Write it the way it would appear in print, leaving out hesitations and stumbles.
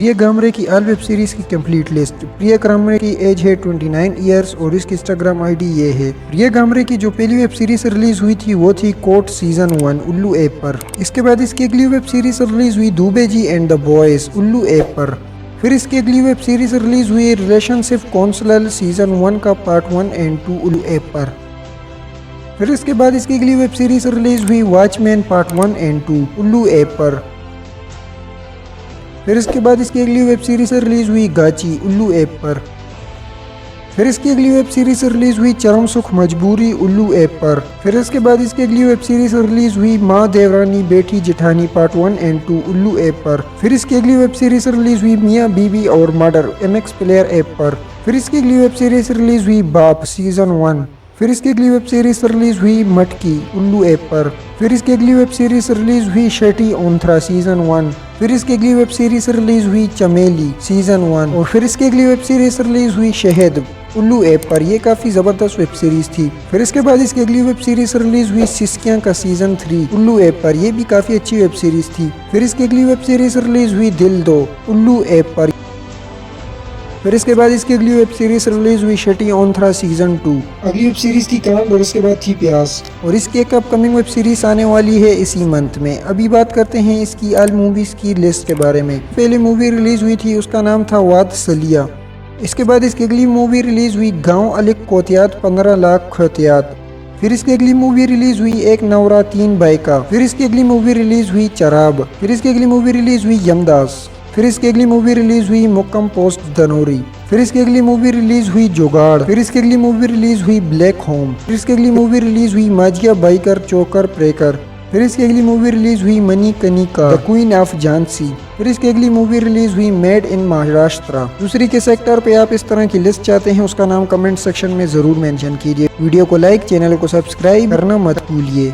प्रिया गामरे की all web series की complete list. प्रिया गामरे की एज है 29 इयर्स और इसकी इंस्टाग्राम आईडी ये है। प्रिया गामरे की जो पहली वेब सीरीज रिलीज हुई थी वो थी कोर्ट सीजन 1 उल्लू ऐप पर। इसके बाद इसकी अगली वेब सीरीज रिलीज हुई Dubey ji and the boys उल्लू ऐप पर। फिर इसकी अगली वेब सीरीज रिलीज हुई रिलेशनशिप काउंसलर सीजन 1 का पार्ट 1 एंड 2 उल्लू ऐप पर। फिर इसके बाद इसकी अगली वेब सीरीज रिलीज हुई वॉचमैन पार्ट 1 एंड 2 उल्लू ऐप पर। फिर इसके बाद इसकी अगली वेब सीरीज रिलीज हुई गाची उल्लू ऐप पर। फिर इसकी अगली वेब सीरीज रिलीज हुई चरम सुख मजबूरी उल्लू ऐप पर। फिर इसके बाद इसकी अगली वेब सीरीज रिलीज हुई माँ देवरानी बेटी जेठानी पार्ट 1 एंड 2 उल्लू ऐप पर। फिर इसकी अगली वेब सीरीज रिलीज हुई मियाँ बीबी और मर्डर MX प्लेयर ऐप पर। फिर इसकी अगली वेब सीरीज रिलीज हुई बाप सीजन 1। फिर इसकी अगली वेब सीरीज रिलीज हुई मटकी उल्लू ऐप पर। फिर इसकी अगली वेब सीरीज रिलीज हुई शेटी ओंथरा सीजन 1। फिर इसकी अगली वेब सीरीज रिलीज हुई चमेली सीजन 1 और फिर इसकी अगली वेब सीरीज रिलीज हुई शहद उल्लू ऐप पर। ये काफी जबरदस्त वेब सीरीज थी। फिर इसके बाद इसकी अगली वेब सीरीज रिलीज हुई सिस्कियां का सीजन 3 उल्लू ऐप पर। ये भी काफी अच्छी वेब सीरीज थी। फिर इसकी अगली वेब सीरीज रिलीज हुई दिल दो उल्लू ऐप पर। फिर इसके बाद इसकी अगली वेब सीरीज रिलीज हुई शेटी ओंथरा सीजन 2। अगली वेब सीरीज थी कांड और इसके बाद थी प्यास और इसकी एक अपकमिंग वेब सीरीज आने वाली है इसी मंथ में। अभी बात करते हैं इसकी ऑल मूवीज की लिस्ट के बारे में। पहली मूवी रिलीज हुई थी उसका नाम था वाद सलिया। इसके बाद इसकी अगली मूवी रिलीज हुई गाँव अलिक कोतियात 15 लाख खोतियात। फिर इसकी अगली मूवी रिलीज हुई एक नवरा 3 बाइका। फिर इसकी अगली मूवी रिलीज हुई चराब। फिर इसकी अगली मूवी रिलीज हुई यमदास। फिर इसकी अगली मूवी रिलीज हुई मुक्कम पोस्ट धनोरी। फिर इसकी अगली मूवी रिलीज हुई जुगाड़। फिर इसकी अगली मूवी रिलीज हुई ब्लैक होम। फिर इसकी अगली मूवी रिलीज हुई माजिया बाइकर चोकर प्रेकर। फिर इसकी अगली मूवी रिलीज हुई money Kanika the queen of Jhansi. फिर इसकी अगली मूवी रिलीज हुई मेड इन महाराष्ट्र। दूसरी के सेक्टर पे आप इस तरह की लिस्ट चाहते हैं उसका नाम कमेंट सेक्शन में जरूर मेंशन कीजिए। वीडियो को लाइक, चैनल को सब्सक्राइब करना मत भूलिए।